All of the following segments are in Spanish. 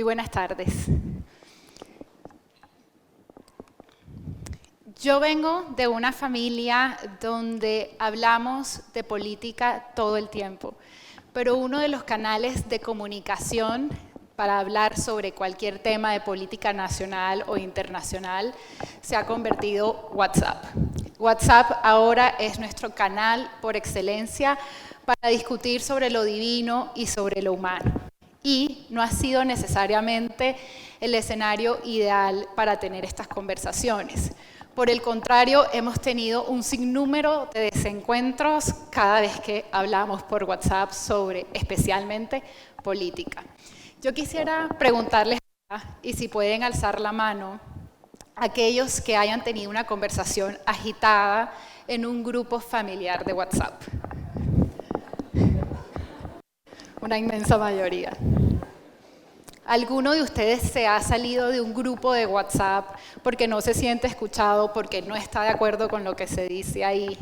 Muy buenas tardes. Yo vengo de una familia donde hablamos de política todo el tiempo, pero uno de los canales de comunicación para hablar sobre cualquier tema de política nacional o internacional se ha convertido WhatsApp. WhatsApp ahora es nuestro canal por excelencia para discutir sobre lo divino y sobre lo humano. Y no ha sido necesariamente el escenario ideal para tener estas conversaciones. Por el contrario, hemos tenido un sinnúmero de desencuentros cada vez que hablamos por WhatsApp sobre, especialmente, política. Yo quisiera preguntarles, y si pueden alzar la mano, aquellos que hayan tenido una conversación agitada en un grupo familiar de WhatsApp. Una inmensa mayoría. ¿Alguno de ustedes se ha salido de un grupo de WhatsApp porque no se siente escuchado, porque no está de acuerdo con lo que se dice ahí,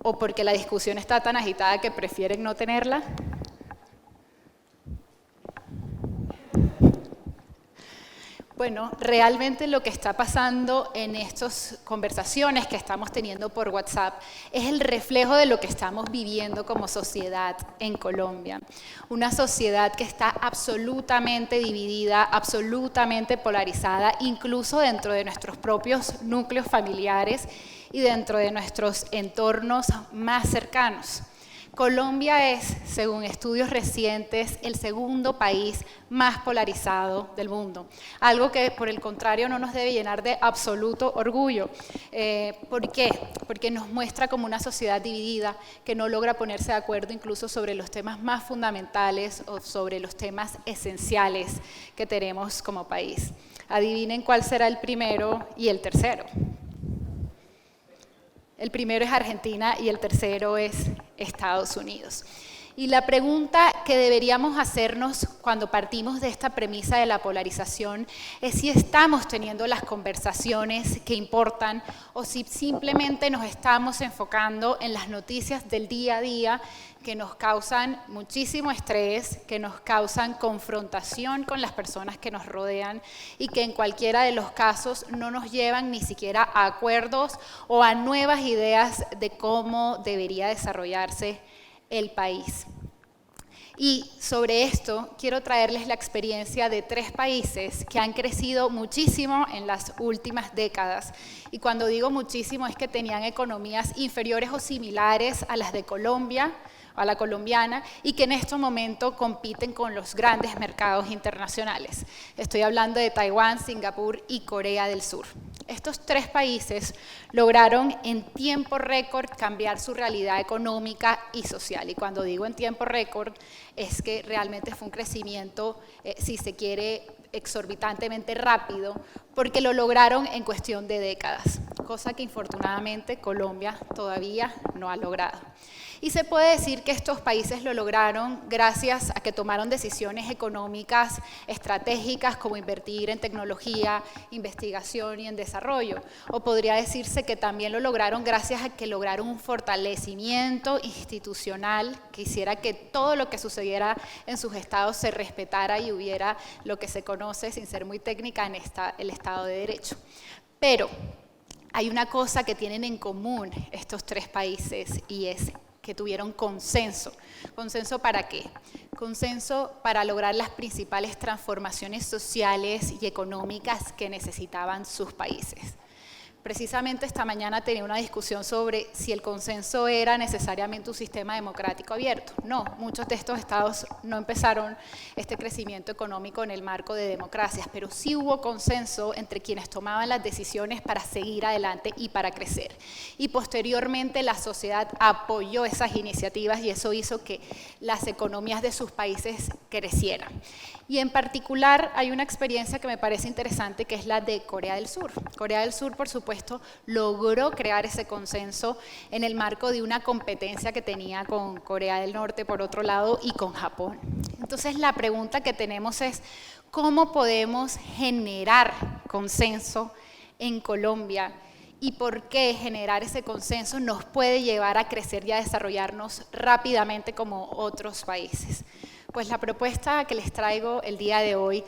o porque la discusión está tan agitada que prefieren no tenerla? Bueno, realmente lo que está pasando en estas conversaciones que estamos teniendo por WhatsApp es el reflejo de lo que estamos viviendo como sociedad en Colombia. Una sociedad que está absolutamente dividida, absolutamente polarizada, incluso dentro de nuestros propios núcleos familiares y dentro de nuestros entornos más cercanos. Colombia es, según estudios recientes, el segundo país más polarizado del mundo. Algo que, por el contrario, no nos debe llenar de absoluto orgullo. ¿Por qué? Porque nos muestra como una sociedad dividida que no logra ponerse de acuerdo incluso sobre los temas más fundamentales o sobre los temas esenciales que tenemos como país. Adivinen cuál será el primero y el tercero. El primero es Argentina y el tercero es Estados Unidos. Y la pregunta que deberíamos hacernos cuando partimos de esta premisa de la polarización es si estamos teniendo las conversaciones que importan o si simplemente nos estamos enfocando en las noticias del día a día que nos causan muchísimo estrés, que nos causan confrontación con las personas que nos rodean y que en cualquiera de los casos no nos llevan ni siquiera a acuerdos o a nuevas ideas de cómo debería desarrollarse el país. Y sobre esto quiero traerles la experiencia de 3 países que han crecido muchísimo en las últimas décadas. Y cuando digo muchísimo es que tenían economías inferiores o similares a las de Colombia, a la colombiana, y que en este momento compiten con los grandes mercados internacionales. Estoy hablando de Taiwán, Singapur y Corea del Sur. Estos 3 países lograron en tiempo récord cambiar su realidad económica y social. Y cuando digo en tiempo récord, es que realmente fue un crecimiento, si se quiere, exorbitantemente rápido, porque lo lograron en cuestión de décadas, cosa que infortunadamente Colombia todavía no ha logrado. Y se puede decir que estos países lo lograron gracias a que tomaron decisiones económicas estratégicas como invertir en tecnología, investigación y en desarrollo. O podría decirse que también lo lograron gracias a que lograron un fortalecimiento institucional que hiciera que todo lo que sucediera en sus estados se respetara y hubiera lo que se conoce, sin ser muy técnica, en el Estado de Derecho. Pero hay una cosa que tienen en común estos 3 países y es que tuvieron consenso. ¿Consenso para qué? Consenso para lograr las principales transformaciones sociales y económicas que necesitaban sus países. Precisamente esta mañana tenía una discusión sobre si el consenso era necesariamente un sistema democrático abierto. No, muchos de estos estados no empezaron este crecimiento económico en el marco de democracias, pero sí hubo consenso entre quienes tomaban las decisiones para seguir adelante y para crecer. Y posteriormente la sociedad apoyó esas iniciativas y eso hizo que las economías de sus países crecieran. Y en particular hay una experiencia que me parece interesante que es la de Corea del Sur. Corea del Sur, por supuesto, logró crear ese consenso en el marco de una competencia que tenía con Corea del Norte, por otro lado, y con Japón. Entonces la pregunta que tenemos es, ¿cómo podemos generar consenso en Colombia? ¿Y por qué generar ese consenso nos puede llevar a crecer y a desarrollarnos rápidamente como otros países? Pues la propuesta que les traigo el día de hoy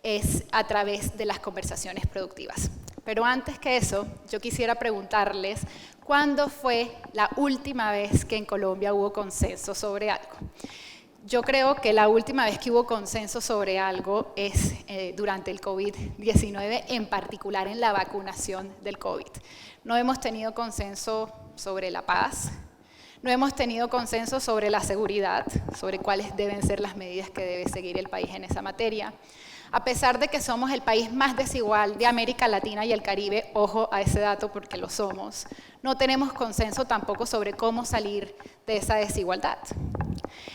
es a través de las conversaciones productivas. Pero antes que eso, yo quisiera preguntarles, ¿cuándo fue la última vez que en Colombia hubo consenso sobre algo? Yo creo que la última vez que hubo consenso sobre algo es durante el COVID-19, en particular en la vacunación del COVID. No hemos tenido consenso sobre la paz, no hemos tenido consenso sobre la seguridad, sobre cuáles deben ser las medidas que debe seguir el país en esa materia. A pesar de que somos el país más desigual de América Latina y el Caribe, ojo a ese dato porque lo somos, no tenemos consenso tampoco sobre cómo salir de esa desigualdad.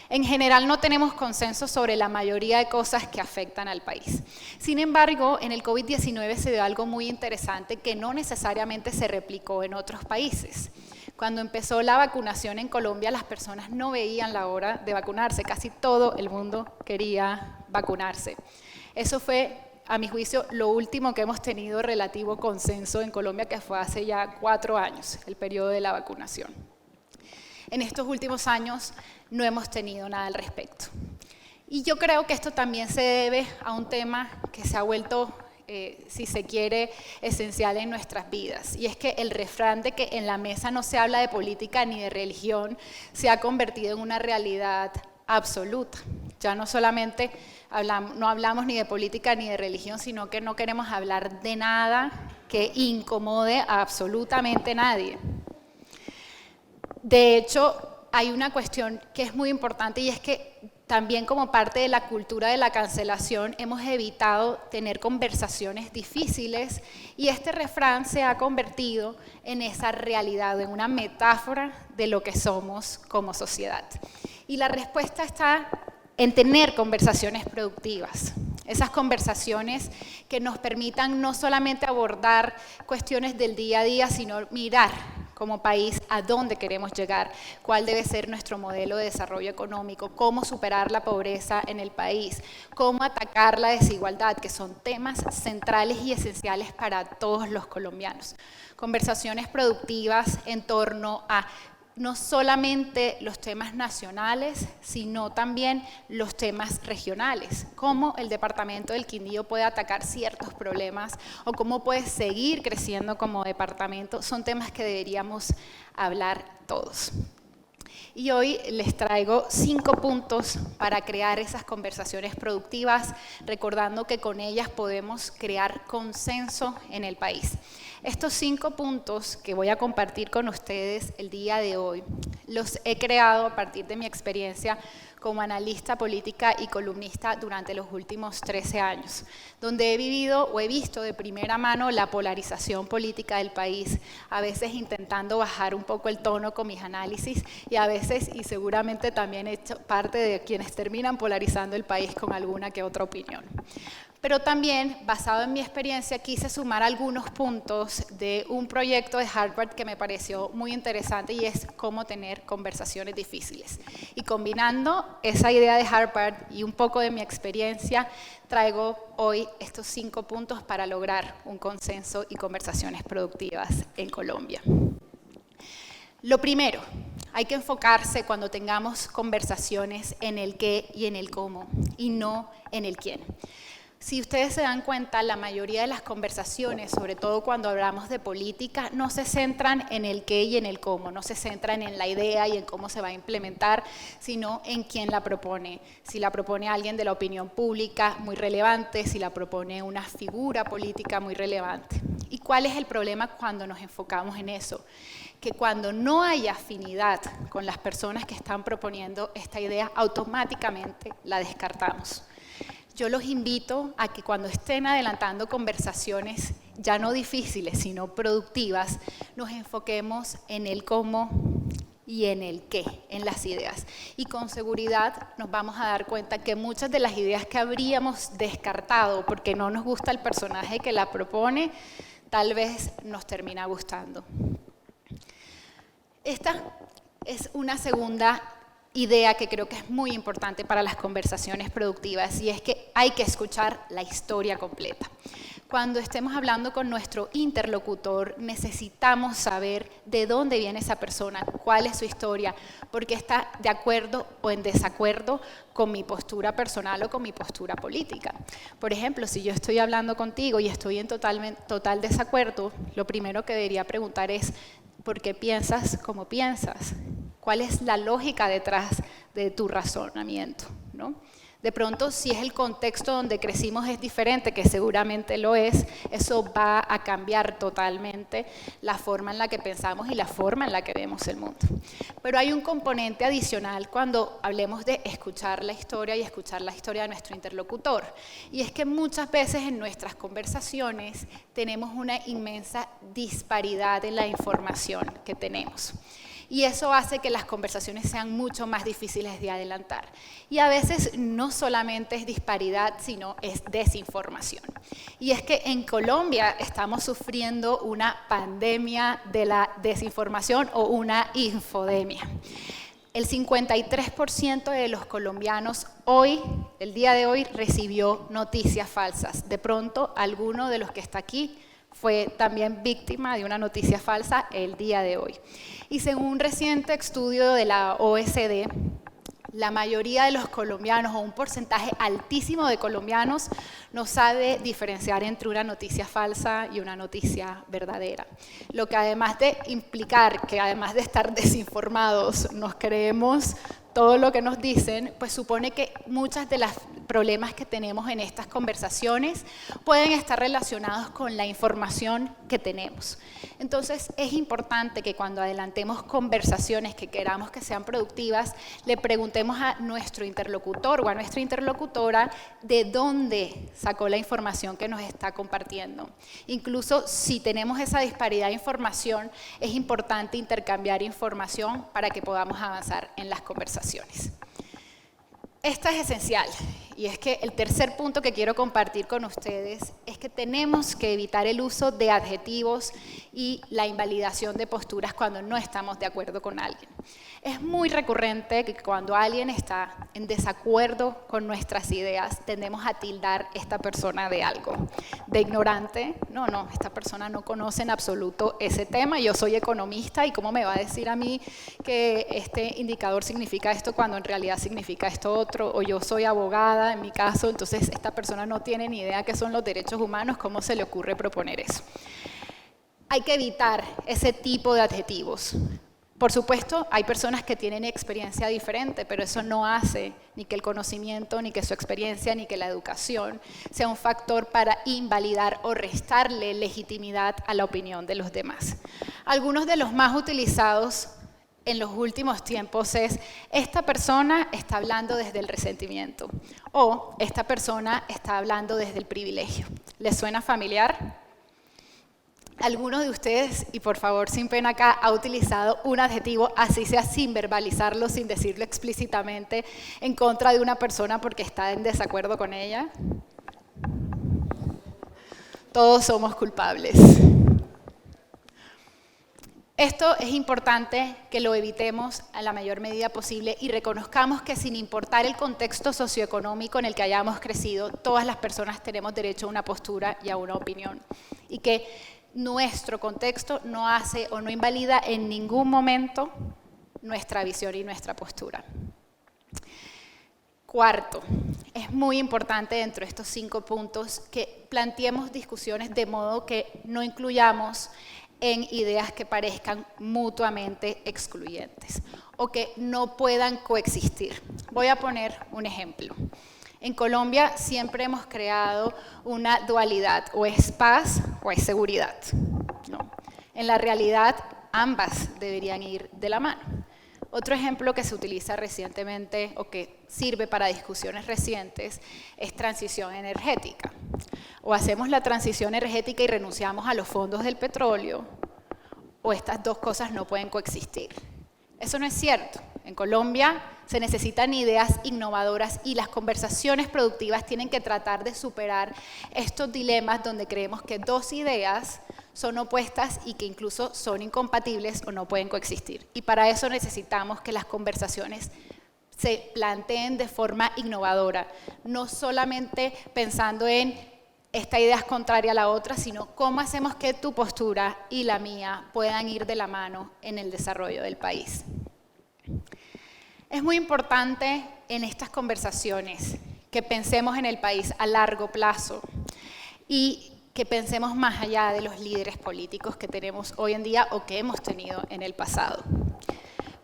En general no tenemos consenso sobre la mayoría de cosas que afectan al país. Sin embargo, en el COVID-19 se dio algo muy interesante que no necesariamente se replicó en otros países. Cuando empezó la vacunación en Colombia, las personas no veían la hora de vacunarse. Casi todo el mundo quería vacunarse. Eso fue, a mi juicio, lo último que hemos tenido relativo consenso en Colombia, que fue hace ya 4 años, el periodo de la vacunación. En estos últimos años no hemos tenido nada al respecto. Y yo creo que esto también se debe a un tema que se ha vuelto, si se quiere, esencial en nuestras vidas. Y es que el refrán de que en la mesa no se habla de política ni de religión se ha convertido en una realidad absoluta. Ya no solamente no hablamos ni de política ni de religión, sino que no queremos hablar de nada que incomode a absolutamente nadie. De hecho, hay una cuestión que es muy importante y es que también como parte de la cultura de la cancelación hemos evitado tener conversaciones difíciles y este refrán se ha convertido en esa realidad, en una metáfora de lo que somos como sociedad. Y la respuesta está en tener conversaciones productivas, esas conversaciones que nos permitan no solamente abordar cuestiones del día a día, sino mirar como país a dónde queremos llegar, cuál debe ser nuestro modelo de desarrollo económico, cómo superar la pobreza en el país, cómo atacar la desigualdad, que son temas centrales y esenciales para todos los colombianos. Conversaciones productivas en torno a no solamente los temas nacionales, sino también los temas regionales, cómo el departamento del Quindío puede atacar ciertos problemas o cómo puede seguir creciendo como departamento, son temas que deberíamos hablar todos. Y hoy les traigo 5 puntos para crear esas conversaciones productivas, recordando que con ellas podemos crear consenso en el país. Estos 5 puntos que voy a compartir con ustedes el día de hoy, los he creado a partir de mi experiencia como analista política y columnista durante los últimos 13 años, donde he vivido o he visto de primera mano la polarización política del país, a veces intentando bajar un poco el tono con mis análisis y a veces, y seguramente también he hecho parte de quienes terminan polarizando el país con alguna que otra opinión. Pero también, basado en mi experiencia, quise sumar algunos puntos de un proyecto de Harvard que me pareció muy interesante y es cómo tener conversaciones difíciles. Y combinando esa idea de Harvard y un poco de mi experiencia, traigo hoy estos 5 puntos para lograr un consenso y conversaciones productivas en Colombia. Lo primero, hay que enfocarse cuando tengamos conversaciones en el qué y en el cómo, y no en el quién. Si ustedes se dan cuenta, la mayoría de las conversaciones, sobre todo cuando hablamos de política, no se centran en el qué y en el cómo, no se centran en la idea y en cómo se va a implementar, sino en quién la propone. Si la propone alguien de la opinión pública, muy relevante, si la propone una figura política muy relevante. ¿Y cuál es el problema cuando nos enfocamos en eso? Que cuando no hay afinidad con las personas que están proponiendo esta idea, automáticamente la descartamos. Yo los invito a que cuando estén adelantando conversaciones, ya no difíciles, sino productivas, nos enfoquemos en el cómo y en el qué, en las ideas. Y con seguridad nos vamos a dar cuenta que muchas de las ideas que habríamos descartado porque no nos gusta el personaje que la propone, tal vez nos termina gustando. Esta es una segunda idea que creo que es muy importante para las conversaciones productivas y es que hay que escuchar la historia completa. cuando estemos hablando con nuestro interlocutor, necesitamos saber de dónde viene esa persona, cuál es su historia, porque está de acuerdo o en desacuerdo con mi postura personal o con mi postura política. Por ejemplo, si yo estoy hablando contigo y estoy en total desacuerdo, lo primero que debería preguntar es, ¿por qué piensas como piensas? ¿Cuál es la lógica detrás de tu razonamiento, ¿no? De pronto, si es el contexto donde crecimos es diferente, que seguramente lo es, eso va a cambiar totalmente la forma en la que pensamos y la forma en la que vemos el mundo. Pero hay un componente adicional cuando hablemos de escuchar la historia y escuchar la historia de nuestro interlocutor. Y es que muchas veces en nuestras conversaciones tenemos una inmensa disparidad en la información que tenemos. Y eso hace que las conversaciones sean mucho más difíciles de adelantar. Y a veces no solamente es disparidad, sino es desinformación. Y es que en Colombia estamos sufriendo una pandemia de la desinformación o una infodemia. El 53% de los colombianos hoy, el día de hoy, recibió noticias falsas. De pronto, alguno de los que está aquí fue también víctima de una noticia falsa el día de hoy. Y según un reciente estudio de la OECD, la mayoría de los colombianos, o un porcentaje altísimo de colombianos, no sabe diferenciar entre una noticia falsa y una noticia verdadera. Lo que además de implicar que además de estar desinformados, nos creemos todo lo que nos dicen, pues supone que muchos de los problemas que tenemos en estas conversaciones pueden estar relacionados con la información que tenemos. Entonces, es importante que cuando adelantemos conversaciones que queramos que sean productivas, le preguntemos a nuestro interlocutor o a nuestra interlocutora de dónde sacó la información que nos está compartiendo. Incluso si tenemos esa disparidad de información, es importante intercambiar información para que podamos avanzar en las conversaciones. Esta es esencial, y es que el tercer punto que quiero compartir con ustedes es que tenemos que evitar el uso de adjetivos y la invalidación de posturas cuando no estamos de acuerdo con alguien. Es muy recurrente que cuando alguien está en desacuerdo con nuestras ideas, tendemos a tildar a esta persona de algo, de ignorante. No, esta persona no conoce en absoluto ese tema, yo soy economista y cómo me va a decir a mí que este indicador significa esto cuando en realidad significa esto otro, o yo soy abogada en mi caso, entonces esta persona no tiene ni idea qué son los derechos humanos, ¿cómo se le ocurre proponer eso? Hay que evitar ese tipo de adjetivos. Por supuesto, hay personas que tienen experiencia diferente, pero eso no hace ni que el conocimiento, ni que su experiencia, ni que la educación sea un factor para invalidar o restarle legitimidad a la opinión de los demás. Algunos de los más utilizados en los últimos tiempos es, esta persona está hablando desde el resentimiento, o esta persona está hablando desde el privilegio. ¿Les suena familiar? ¿Alguno de ustedes, y por favor sin pena acá, ha utilizado un adjetivo, así sea sin verbalizarlo, sin decirlo explícitamente, en contra de una persona porque está en desacuerdo con ella? Todos somos culpables. Esto es importante que lo evitemos a la mayor medida posible y reconozcamos que sin importar el contexto socioeconómico en el que hayamos crecido, todas las personas tenemos derecho a una postura y a una opinión. Y que nuestro contexto no hace o no invalida en ningún momento nuestra visión y nuestra postura. Cuarto, es muy importante dentro de estos 5 puntos que planteemos discusiones de modo que no incluyamos en ideas que parezcan mutuamente excluyentes o que no puedan coexistir. Voy a poner un ejemplo. En Colombia siempre hemos creado una dualidad, o es paz o es seguridad, ¿no? En la realidad, ambas deberían ir de la mano. Otro ejemplo que se utiliza recientemente o que sirve para discusiones recientes es transición energética. O hacemos la transición energética y renunciamos a los fondos del petróleo, o estas dos cosas no pueden coexistir. Eso no es cierto. En Colombia se necesitan ideas innovadoras y las conversaciones productivas tienen que tratar de superar estos dilemas donde creemos que dos ideas son opuestas y que incluso son incompatibles o no pueden coexistir. Y para eso necesitamos que las conversaciones se planteen de forma innovadora, no solamente pensando en esta idea es contraria a la otra, sino cómo hacemos que tu postura y la mía puedan ir de la mano en el desarrollo del país. Es muy importante en estas conversaciones que pensemos en el país a largo plazo y que pensemos más allá de los líderes políticos que tenemos hoy en día o que hemos tenido en el pasado.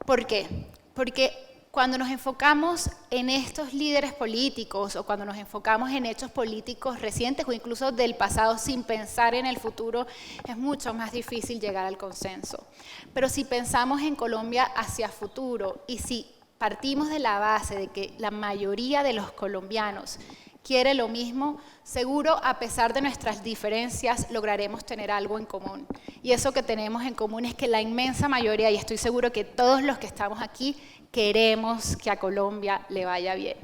¿Por qué? Porque cuando nos enfocamos en estos líderes políticos o cuando nos enfocamos en hechos políticos recientes o incluso del pasado sin pensar en el futuro, es mucho más difícil llegar al consenso. Pero si pensamos en Colombia hacia futuro y si partimos de la base de que la mayoría de los colombianos quiere lo mismo, seguro a pesar de nuestras diferencias lograremos tener algo en común. Y eso que tenemos en común es que la inmensa mayoría, y estoy seguro que todos los que estamos aquí, queremos que a Colombia le vaya bien.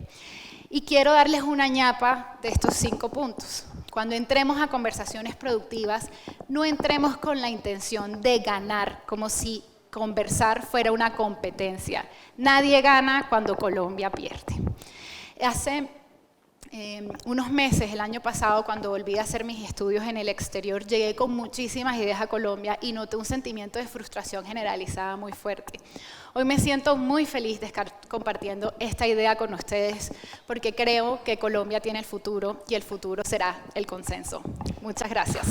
Y quiero darles una ñapa de estos 5 puntos. Cuando entremos a conversaciones productivas, no entremos con la intención de ganar, como si conversar fuera una competencia. Nadie gana cuando Colombia pierde. Hace unos meses, el año pasado, cuando volví a hacer mis estudios en el exterior, llegué con muchísimas ideas a Colombia y noté un sentimiento de frustración generalizada muy fuerte. Hoy me siento muy feliz de estar compartiendo esta idea con ustedes porque creo que Colombia tiene el futuro y el futuro será el consenso. Muchas gracias.